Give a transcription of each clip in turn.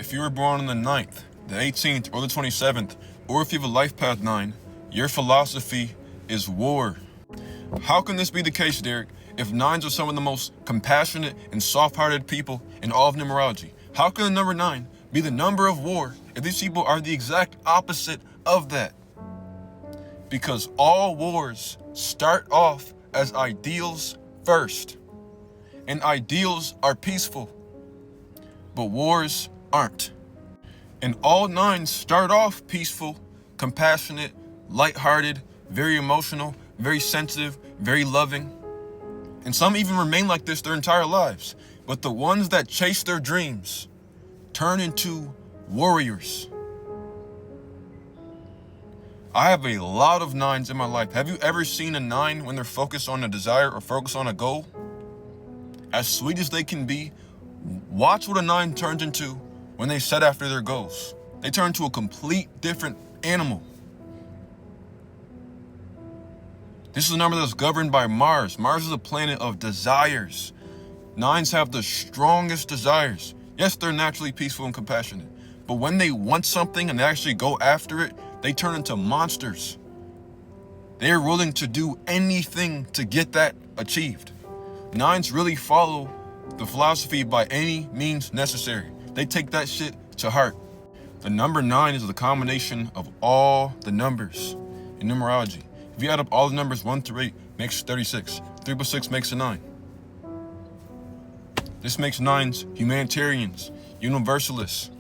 if you were born on the 9th, the 18th, or the 27th, or if you have a life path 9, your philosophy is war. How can this be the case, Derek, if 9s are some of the most compassionate and soft-hearted people in all of numerology? How can the number 9 be the number of war if these people are the exact opposite of that? Because all wars start off as ideals first. And ideals are peaceful, but wars aren't. And all 9s start off peaceful, compassionate, lighthearted, very emotional, very sensitive, very loving. And some even remain like this their entire lives. But the ones that chase their dreams turn into warriors. I have a lot of 9s in my life. Have you ever seen a 9 when they're focused on a desire or focused on a goal? As sweet as they can be, watch what a 9 turns into when they set after their goals. They turn into a complete different animal. This is a number that's governed by Mars. Mars is a planet of desires. 9s have the strongest desires. Yes, they're naturally peaceful and compassionate, but when they want something and they actually go after it, they turn into monsters. They are willing to do anything to get that achieved. 9s really follow the philosophy by any means necessary. They take that shit to heart. The number 9 is the combination of all the numbers in numerology. If you add up all the numbers 1 through 8, makes 36. 3 plus 6 makes a 9. This makes 9s humanitarians, universalists,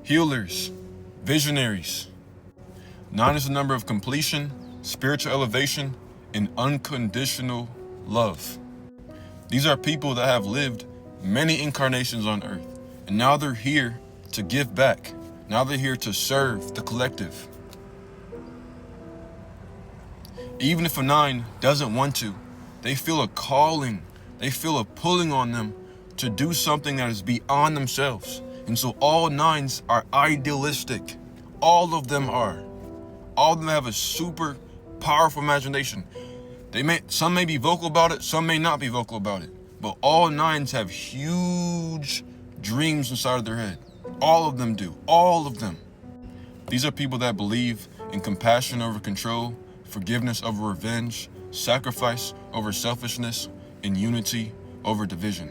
healers, visionaries. 9 is the number of completion, spiritual elevation, and unconditional love. These are people that have lived many incarnations on Earth, and now they're here to give back. Now they're here to serve the collective. Even if a 9 doesn't want to, they feel a calling, they feel a pulling on them to do something that is beyond themselves. And so all 9s are idealistic. All of them are. All of them have a super powerful imagination. Some may be vocal about it, some may not be vocal about it. But all 9s have huge dreams inside of their head. All of them do. All of them. These are people that believe in compassion over control, forgiveness over revenge, sacrifice over selfishness, and unity over division.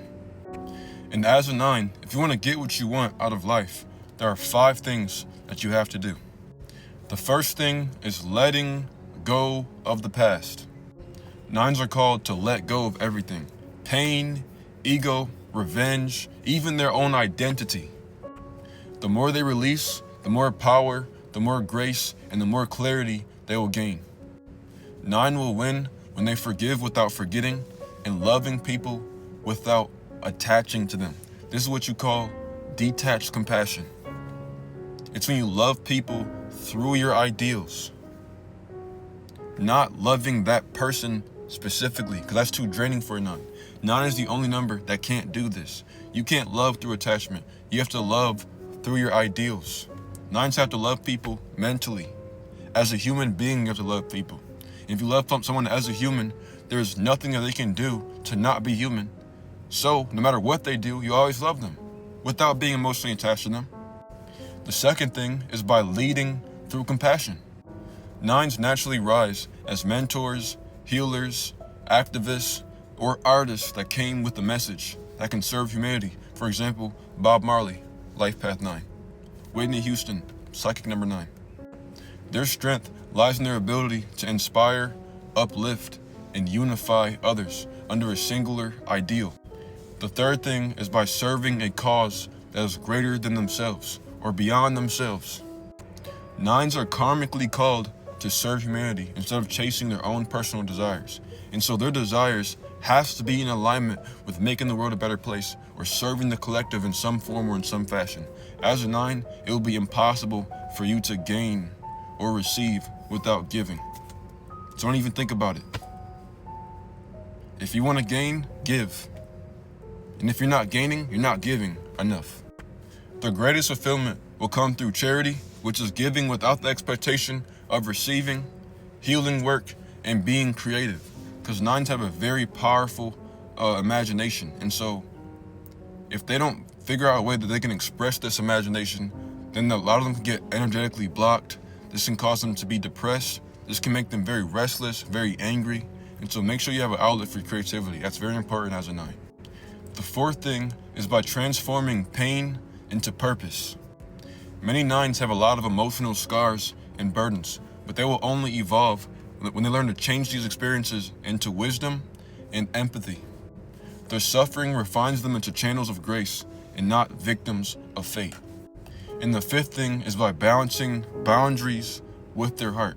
And as a 9, if you want to get what you want out of life, there are 5 things that you have to do. The first thing is letting go of the past. 9s are called to let go of everything. Pain, ego, revenge, even their own identity. The more they release, the more power, the more grace, and the more clarity they will gain. 9 will win when they forgive without forgetting and loving people without attaching to them. This is what you call detached compassion. It's when you love people through your ideals, not loving that person specifically, because that's too draining for a 9. 9 is the only number that can't do this. You can't love through attachment. You have to love through your ideals. 9s have to love people mentally. As a human being, you have to love people. And if you love someone as a human, there's nothing that they can do to not be human. So no matter what they do, you always love them without being emotionally attached to them. The second thing is by leading through compassion. 9s naturally rise as mentors, healers, activists, or artists that came with a message that can serve humanity. For example, Bob Marley, Life Path 9. Whitney Houston, Psychic number 9. Their strength lies in their ability to inspire, uplift, and unify others under a singular ideal. The third thing is by serving a cause that is greater than themselves or beyond themselves. 9s are karmically called to serve humanity instead of chasing their own personal desires. And so their desires has to be in alignment with making the world a better place or serving the collective in some form or in some fashion. As a 9, it will be impossible for you to gain or receive without giving. So don't even think about it. If you want to gain, give. And if you're not gaining, you're not giving enough. The greatest fulfillment will come through charity, which is giving without the expectation of receiving, healing work, and being creative. Because 9s have a very powerful imagination. And so if they don't figure out a way that they can express this imagination, then a lot of them can get energetically blocked. This can cause them to be depressed. This can make them very restless, very angry. And so make sure you have an outlet for creativity. That's very important as a 9. The 4th thing is by transforming pain into purpose. Many 9s have a lot of emotional scars and burdens, but they will only evolve when they learn to change these experiences into wisdom and empathy. Their suffering refines them into channels of grace and not victims of fate. And the 5th thing is by balancing boundaries with their heart.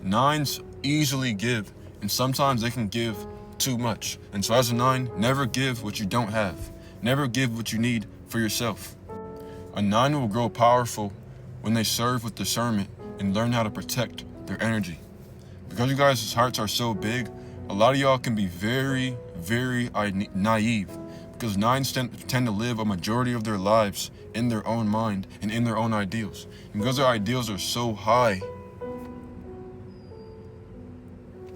9s easily give, and sometimes they can give too much. And so as a 9, never give what you don't have. Never give what you need for yourself. A 9 will grow powerful when they serve with discernment and learn how to protect their energy. Because you guys' hearts are so big, a lot of y'all can be very, very naive. Because 9s tend to live a majority of their lives in their own mind and in their own ideals. And because their ideals are so high,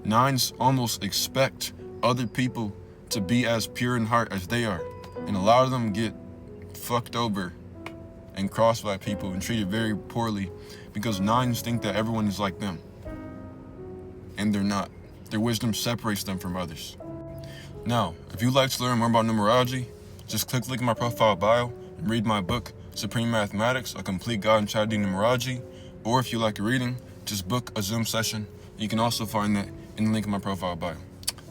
9s almost expect other people to be as pure in heart as they are. And a lot of them get fucked over and crossed by people and treated very poorly because 9s think that everyone is like them. And they're not. Their wisdom separates them from others. Now, if you'd like to learn more about numerology, just click the link in my profile bio and read my book, Supreme Mathematics, A Complete Guide in Chatting Numerology. Or if you like a reading, just book a Zoom session. You can also find that in the link in my profile bio.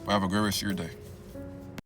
But have a great rest of your day.